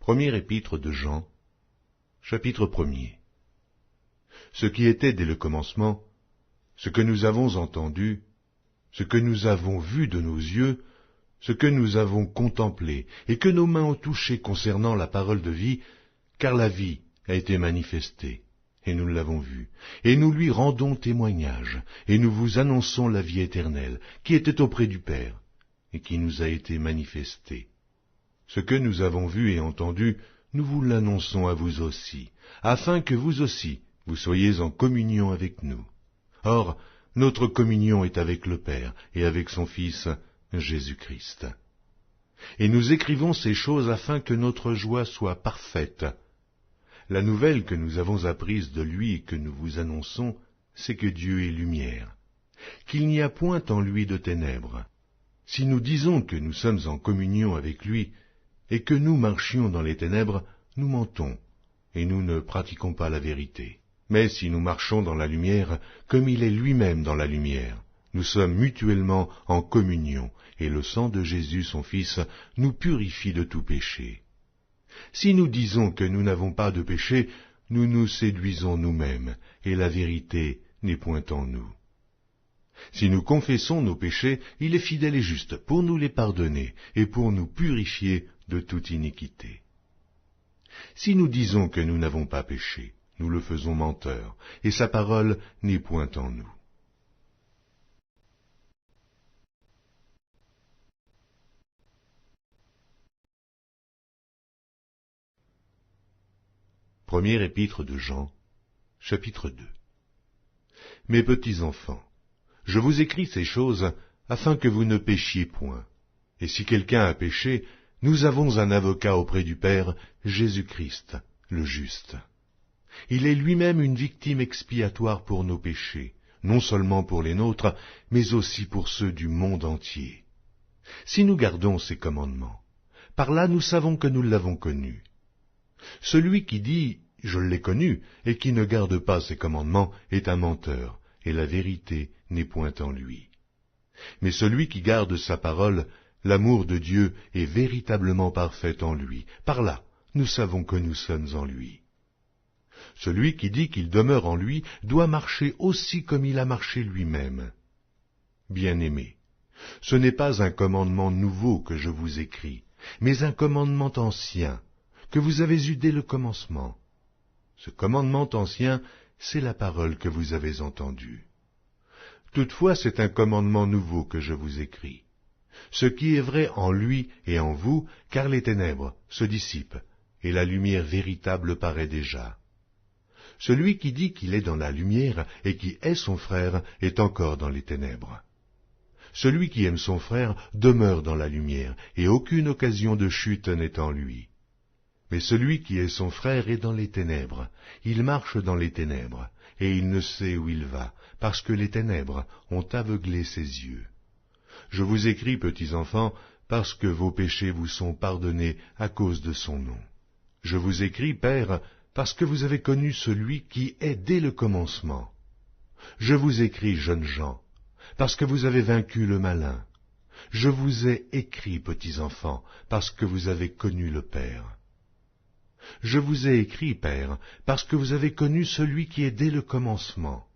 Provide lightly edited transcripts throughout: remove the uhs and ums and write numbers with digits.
Première épître de Jean, chapitre 1er. Ce qui était dès le commencement, ce que nous avons entendu, ce que nous avons vu de nos yeux, ce que nous avons contemplé et que nos mains ont touché concernant la parole de vie, car la vie a été manifestée, et nous l'avons vue, et nous lui rendons témoignage, et nous vous annonçons la vie éternelle, qui était auprès du Père, et qui nous a été manifestée. Ce que nous avons vu et entendu, nous vous l'annonçons à vous aussi, afin que vous aussi, vous soyez en communion avec nous. Or, notre communion est avec le Père et avec son Fils, Jésus-Christ. Et nous écrivons ces choses afin que notre joie soit parfaite. La nouvelle que nous avons apprise de lui et que nous vous annonçons, c'est que Dieu est lumière, qu'il n'y a point en lui de ténèbres. Si nous disons que nous sommes en communion avec lui, et que nous marchions dans les ténèbres, nous mentons, et nous ne pratiquons pas la vérité. Mais si nous marchons dans la lumière, comme il est lui-même dans la lumière, nous sommes mutuellement en communion, et le sang de Jésus, son Fils, nous purifie de tout péché. Si nous disons que nous n'avons pas de péché, nous nous séduisons nous-mêmes, et la vérité n'est point en nous. Si nous confessons nos péchés, il est fidèle et juste pour nous les pardonner et pour nous purifier de toute iniquité. Si nous disons que nous n'avons pas péché, nous le faisons menteur, et sa parole n'est point en nous. Première épître de Jean, chapitre 2. Mes petits enfants, je vous écris ces choses afin que vous ne péchiez point. Et si quelqu'un a péché, nous avons un avocat auprès du Père, Jésus-Christ, le juste. Il est lui-même une victime expiatoire pour nos péchés, non seulement pour les nôtres, mais aussi pour ceux du monde entier. Si nous gardons ses commandements, par là nous savons que nous l'avons connu. Celui qui dit « je l'ai connu » et qui ne garde pas ses commandements est un menteur, et la vérité n'est point en lui. Mais celui qui garde sa parole, l'amour de Dieu est véritablement parfait en lui. Par là, nous savons que nous sommes en lui. Celui qui dit qu'il demeure en lui doit marcher aussi comme il a marché lui-même. Bien-aimés, ce n'est pas un commandement nouveau que je vous écris, mais un commandement ancien, que vous avez eu dès le commencement. Ce commandement ancien, c'est la parole que vous avez entendue. Toutefois, c'est un commandement nouveau que je vous écris. Ce qui est vrai en lui et en vous, car les ténèbres se dissipent, et la lumière véritable paraît déjà. Celui qui dit qu'il est dans la lumière et qui est son frère est encore dans les ténèbres. Celui qui aime son frère demeure dans la lumière, et aucune occasion de chute n'est en lui. Mais celui qui est son frère est dans les ténèbres, il marche dans les ténèbres, et il ne sait où il va, parce que les ténèbres ont aveuglé ses yeux. Je vous écris, petits enfants, parce que vos péchés vous sont pardonnés à cause de son nom. Je vous écris, Père, parce que vous avez connu celui qui est dès le commencement. Je vous écris, jeunes gens, parce que vous avez vaincu le malin. Je vous ai écrit, petits enfants, parce que vous avez connu le Père. Je vous ai écrit, Père, parce que vous avez connu celui qui est dès le commencement.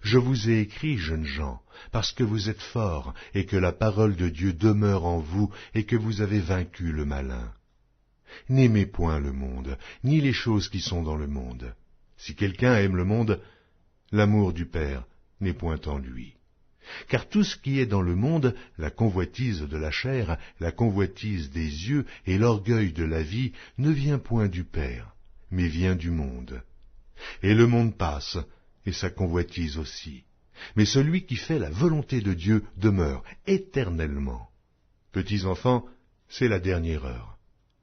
Je vous ai écrit, jeunes gens, parce que vous êtes forts, et que la parole de Dieu demeure en vous, et que vous avez vaincu le malin. N'aimez point le monde, ni les choses qui sont dans le monde. Si quelqu'un aime le monde, l'amour du Père n'est point en lui. Car tout ce qui est dans le monde, la convoitise de la chair, la convoitise des yeux et l'orgueil de la vie, ne vient point du Père, mais vient du monde. Et le monde passe, et sa convoitise aussi. Mais celui qui fait la volonté de Dieu demeure éternellement. Petits enfants, c'est la dernière heure.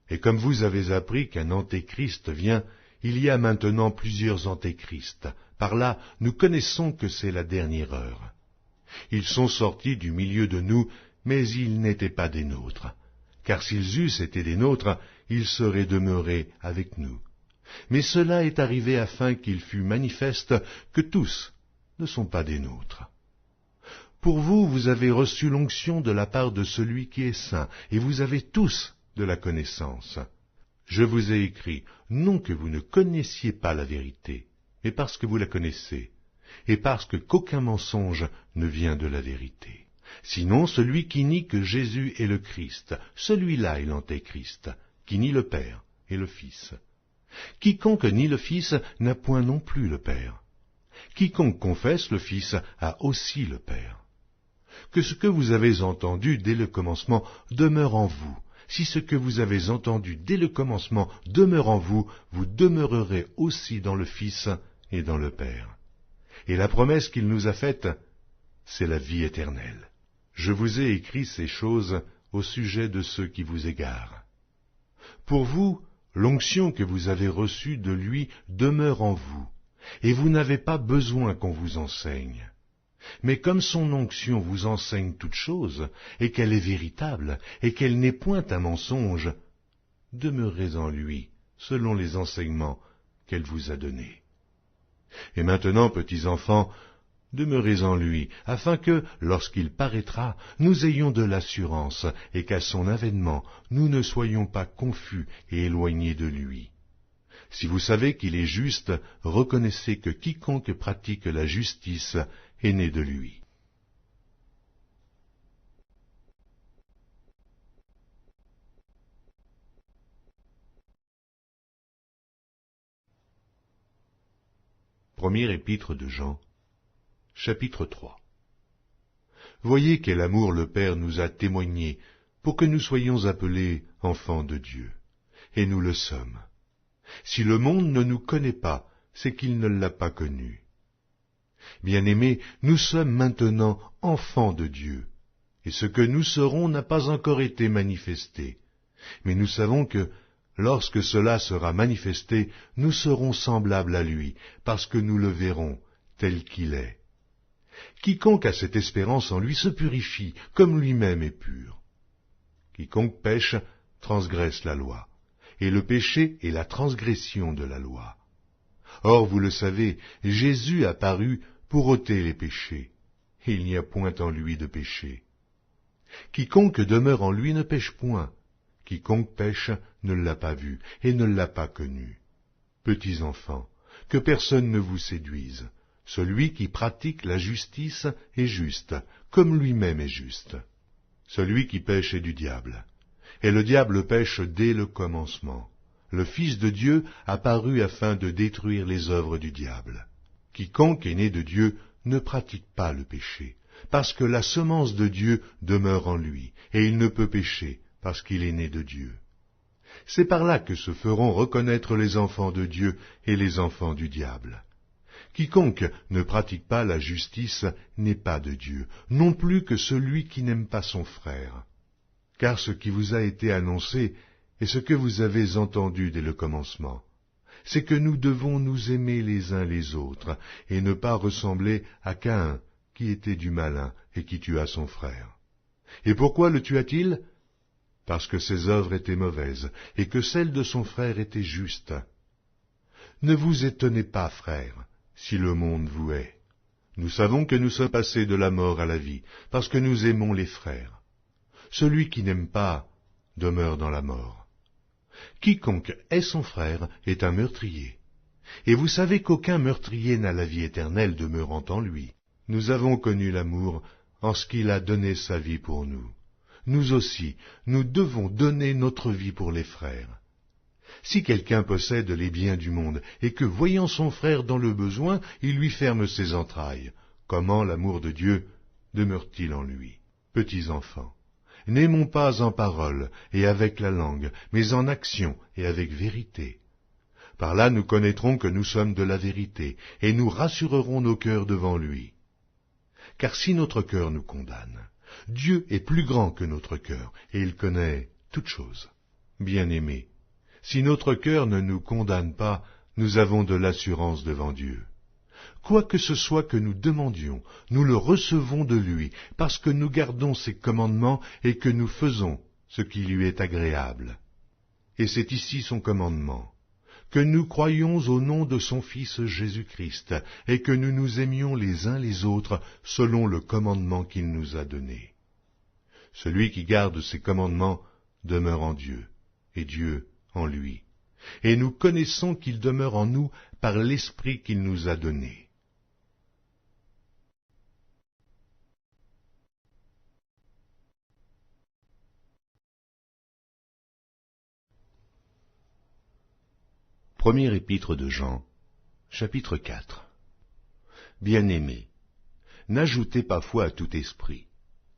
Et comme vous avez appris qu'un antéchrist vient, il y a maintenant plusieurs antéchrists. Par là, nous connaissons que c'est la dernière heure. Ils sont sortis du milieu de nous, mais ils n'étaient pas des nôtres. Car s'ils eussent été des nôtres, ils seraient demeurés avec nous. Mais cela est arrivé afin qu'il fût manifeste que tous ne sont pas des nôtres. Pour vous, vous avez reçu l'onction de la part de celui qui est saint, et vous avez tous de la connaissance. Je vous ai écrit, non que vous ne connaissiez pas la vérité, mais parce que vous la connaissez, et parce qu'aucun mensonge ne vient de la vérité. Sinon, celui qui nie que Jésus est le Christ, celui-là est l'Antéchrist, qui nie le Père et le Fils. Quiconque nie le Fils n'a point non plus le Père. Quiconque confesse le Fils a aussi le Père. Que ce que vous avez entendu dès le commencement demeure en vous. Si ce que vous avez entendu dès le commencement demeure en vous, vous demeurerez aussi dans le Fils et dans le Père. Et la promesse qu'il nous a faite, c'est la vie éternelle. Je vous ai écrit ces choses au sujet de ceux qui vous égarent. Pour vous, l'onction que vous avez reçue de lui demeure en vous, et vous n'avez pas besoin qu'on vous enseigne. Mais comme son onction vous enseigne toutes choses, et qu'elle est véritable, et qu'elle n'est point un mensonge, demeurez en lui, selon les enseignements qu'elle vous a donnés. Et maintenant, petits enfants, demeurez en lui, afin que, lorsqu'il paraîtra, nous ayons de l'assurance, et qu'à son avènement, nous ne soyons pas confus et éloignés de lui. Si vous savez qu'il est juste, reconnaissez que quiconque pratique la justice est né de lui. Premier épître de Jean, chapitre 3. Voyez quel amour le Père nous a témoigné pour que nous soyons appelés enfants de Dieu. Et nous le sommes. Si le monde ne nous connaît pas, c'est qu'il ne l'a pas connu. Bien-aimés, nous sommes maintenant enfants de Dieu, et ce que nous serons n'a pas encore été manifesté. Mais nous savons que, lorsque cela sera manifesté, nous serons semblables à lui, parce que nous le verrons tel qu'il est. Quiconque a cette espérance en lui se purifie, comme lui-même est pur. Quiconque pêche transgresse la loi, et le péché est la transgression de la loi. Or, vous le savez, Jésus a paru pour ôter les péchés, et il n'y a point en lui de péché. Quiconque demeure en lui ne pêche point, quiconque pêche ne l'a pas vu, et ne l'a pas connu. Petits enfants, que personne ne vous séduise. Celui qui pratique la justice est juste, comme lui-même est juste. Celui qui pêche est du diable, et le diable pêche dès le commencement. Le Fils de Dieu apparut afin de détruire les œuvres du diable. Quiconque est né de Dieu ne pratique pas le péché, parce que la semence de Dieu demeure en lui, et il ne peut pécher, parce qu'il est né de Dieu. C'est par là que se feront reconnaître les enfants de Dieu et les enfants du diable. Quiconque ne pratique pas la justice n'est pas de Dieu, non plus que celui qui n'aime pas son frère. Car ce qui vous a été annoncé est ce que vous avez entendu dès le commencement, c'est que nous devons nous aimer les uns les autres, et ne pas ressembler à Caïn, qui était du malin et qui tua son frère. Et pourquoi le tua-t-il? Parce que ses œuvres étaient mauvaises, et que celles de son frère étaient justes. Ne vous étonnez pas, frères, si le monde vous hait. Nous savons que nous sommes passés de la mort à la vie, parce que nous aimons les frères. Celui qui n'aime pas demeure dans la mort. Quiconque hait son frère est un meurtrier. Et vous savez qu'aucun meurtrier n'a la vie éternelle demeurant en lui. Nous avons connu l'amour en ce qu'il a donné sa vie pour nous. Nous aussi, nous devons donner notre vie pour les frères. Si quelqu'un possède les biens du monde, et que, voyant son frère dans le besoin, il lui ferme ses entrailles, comment l'amour de Dieu demeure-t-il en lui? Petits enfants, n'aimons pas en parole et avec la langue, mais en action et avec vérité. Par là nous connaîtrons que nous sommes de la vérité, et nous rassurerons nos cœurs devant lui. Car si notre cœur nous condamne, Dieu est plus grand que notre cœur, et il connaît toutes choses. Bien-aimés, si notre cœur ne nous condamne pas, nous avons de l'assurance devant Dieu. Quoi que ce soit que nous demandions, nous le recevons de lui, parce que nous gardons ses commandements et que nous faisons ce qui lui est agréable. Et c'est ici son commandement, que nous croyions au nom de son Fils Jésus-Christ, et que nous nous aimions les uns les autres selon le commandement qu'il nous a donné. Celui qui garde ses commandements demeure en Dieu, et Dieu en lui, et nous connaissons qu'il demeure en nous par l'Esprit qu'il nous a donné. Première épître de Jean, chapitre 4. Bien-aimés, n'ajoutez pas foi à tout esprit,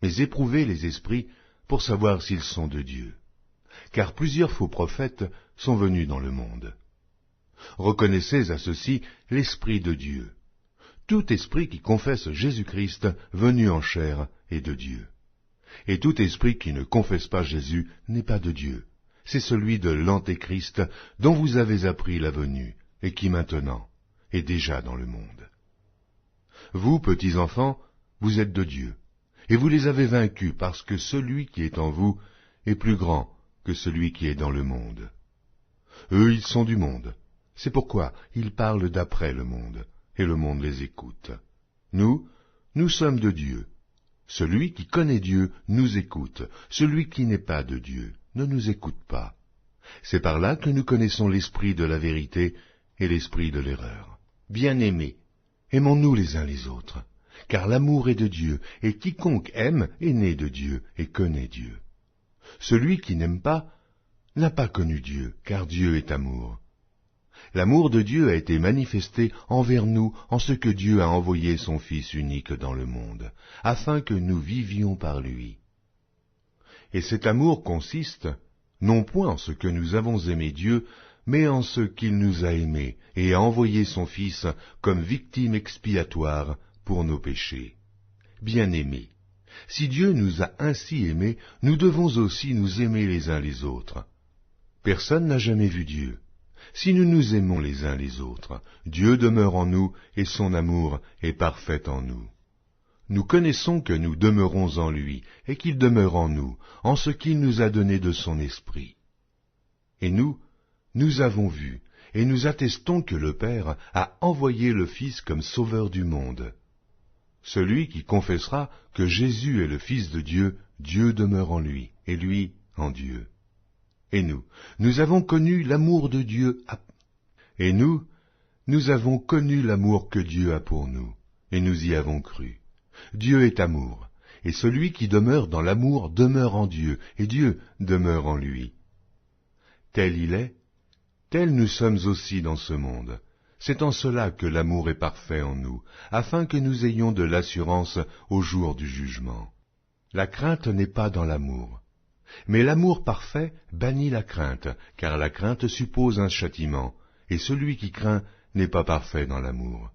mais éprouvez les esprits pour savoir s'ils sont de Dieu. Car plusieurs faux prophètes sont venus dans le monde. Reconnaissez à ceci l'Esprit de Dieu. Tout esprit qui confesse Jésus-Christ venu en chair est de Dieu. Et tout esprit qui ne confesse pas Jésus n'est pas de Dieu. C'est celui de l'Antéchrist dont vous avez appris la venue, et qui maintenant est déjà dans le monde. Vous, petits enfants, vous êtes de Dieu, et vous les avez vaincus parce que celui qui est en vous est plus grand que celui qui est dans le monde. Eux, ils sont du monde, c'est pourquoi ils parlent d'après le monde, et le monde les écoute. Nous sommes de Dieu. Celui qui connaît Dieu nous écoute, celui qui n'est pas de Dieu ne nous écoute pas. C'est par là que nous connaissons l'esprit de la vérité et l'esprit de l'erreur. Bien-aimés, aimons-nous les uns les autres, car l'amour est de Dieu, et quiconque aime est né de Dieu et connaît Dieu. Celui qui n'aime pas n'a pas connu Dieu, car Dieu est amour. L'amour de Dieu a été manifesté envers nous en ce que Dieu a envoyé son Fils unique dans le monde, afin que nous vivions par lui. Et cet amour consiste, non point en ce que nous avons aimé Dieu, mais en ce qu'il nous a aimés et a envoyé son Fils comme victime expiatoire pour nos péchés. Bien-aimés, si Dieu nous a ainsi aimés, nous devons aussi nous aimer les uns les autres. Personne n'a jamais vu Dieu. Si nous nous aimons les uns les autres, Dieu demeure en nous et son amour est parfait en nous. Nous connaissons que nous demeurons en lui et qu'il demeure en nous, en ce qu'il nous a donné de son esprit. Et nous avons vu et nous attestons que le Père a envoyé le Fils comme sauveur du monde. Celui qui confessera que Jésus est le Fils de Dieu, Dieu demeure en lui et lui en Dieu. Et nous avons connu l'amour de Dieu. Et nous avons connu l'amour que Dieu a pour nous, et nous y avons cru. Dieu est amour, et celui qui demeure dans l'amour demeure en Dieu, et Dieu demeure en lui. Tel il est, tel nous sommes aussi dans ce monde. C'est en cela que l'amour est parfait en nous, afin que nous ayons de l'assurance au jour du jugement. La crainte n'est pas dans l'amour. Mais l'amour parfait bannit la crainte, car la crainte suppose un châtiment, et celui qui craint n'est pas parfait dans l'amour.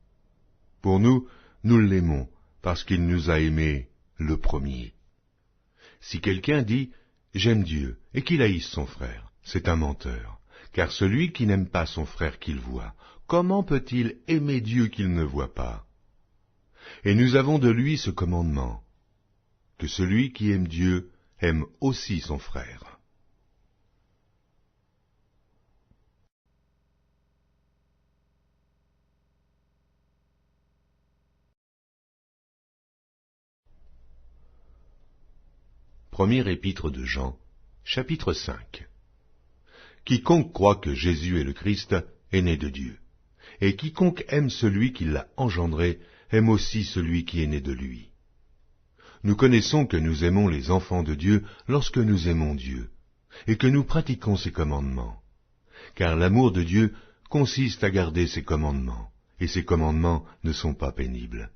Pour nous l'aimons, parce qu'il nous a aimés le premier. Si quelqu'un dit « J'aime Dieu » et qu'il haïsse son frère, c'est un menteur, car celui qui n'aime pas son frère qu'il voit, comment peut-il aimer Dieu qu'il ne voit pas? Et nous avons de lui ce commandement, que celui qui aime Dieu aime aussi son frère. Première épître de Jean, chapitre 5. Quiconque croit que Jésus est le Christ est né de Dieu, et quiconque aime celui qui l'a engendré aime aussi celui qui est né de lui. Nous connaissons que nous aimons les enfants de Dieu lorsque nous aimons Dieu, et que nous pratiquons ses commandements. Car l'amour de Dieu consiste à garder ses commandements, et ses commandements ne sont pas pénibles.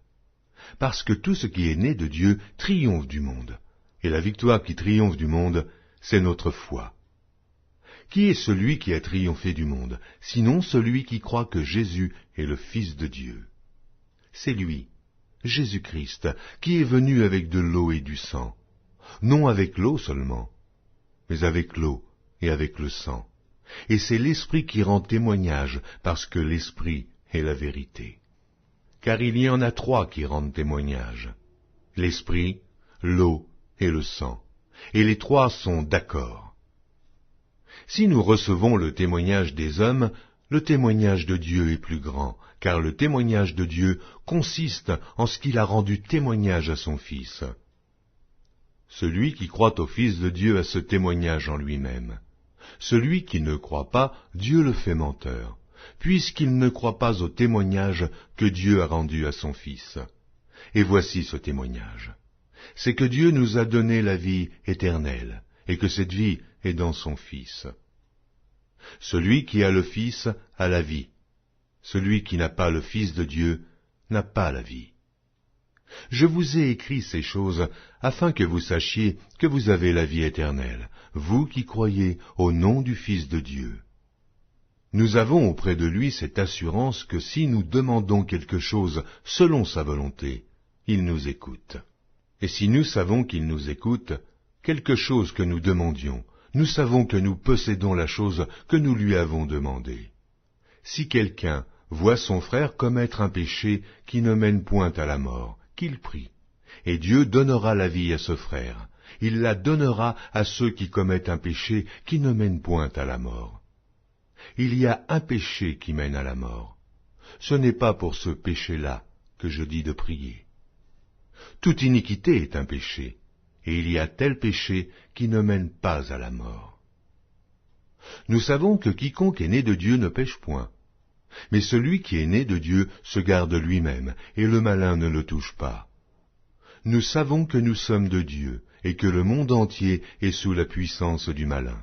Parce que tout ce qui est né de Dieu triomphe du monde, et la victoire qui triomphe du monde, c'est notre foi. Qui est celui qui a triomphé du monde, sinon celui qui croit que Jésus est le Fils de Dieu? C'est lui, Jésus-Christ, qui est venu avec de l'eau et du sang, non avec l'eau seulement, mais avec l'eau et avec le sang. Et c'est l'Esprit qui rend témoignage, parce que l'Esprit est la vérité. Car il y en a trois qui rendent témoignage, l'Esprit, l'eau et le sang, et les trois sont d'accord. Si nous recevons le témoignage des hommes, le témoignage de Dieu est plus grand, car le témoignage de Dieu consiste en ce qu'il a rendu témoignage à son Fils. Celui qui croit au Fils de Dieu a ce témoignage en lui-même. Celui qui ne croit pas, Dieu le fait menteur, puisqu'il ne croit pas au témoignage que Dieu a rendu à son Fils. Et voici ce témoignage. C'est que Dieu nous a donné la vie éternelle, et que cette vie est dans son Fils. Celui qui a le Fils a la vie. Celui qui n'a pas le Fils de Dieu n'a pas la vie. Je vous ai écrit ces choses afin que vous sachiez que vous avez la vie éternelle, vous qui croyez au nom du Fils de Dieu. Nous avons auprès de lui cette assurance que si nous demandons quelque chose selon sa volonté, il nous écoute. Et si nous savons qu'il nous écoute, quelque chose que nous demandions, nous savons que nous possédons la chose que nous lui avons demandée. Si quelqu'un voit son frère commettre un péché qui ne mène point à la mort, qu'il prie, et Dieu donnera la vie à ce frère. Il la donnera à ceux qui commettent un péché qui ne mène point à la mort. Il y a un péché qui mène à la mort. Ce n'est pas pour ce péché-là que je dis de prier. Toute iniquité est un péché, et il y a tel péché qui ne mène pas à la mort. Nous savons que quiconque est né de Dieu ne pêche point, mais celui qui est né de Dieu se garde lui-même, et le malin ne le touche pas. Nous savons que nous sommes de Dieu, et que le monde entier est sous la puissance du malin.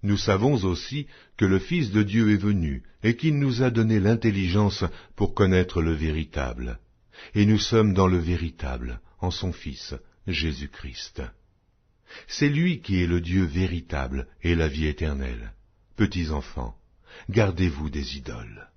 Nous savons aussi que le Fils de Dieu est venu, et qu'il nous a donné l'intelligence pour connaître le véritable. Et nous sommes dans le véritable, en son Fils, Jésus-Christ. C'est lui qui est le Dieu véritable et la vie éternelle. Petits enfants, gardez-vous des idoles.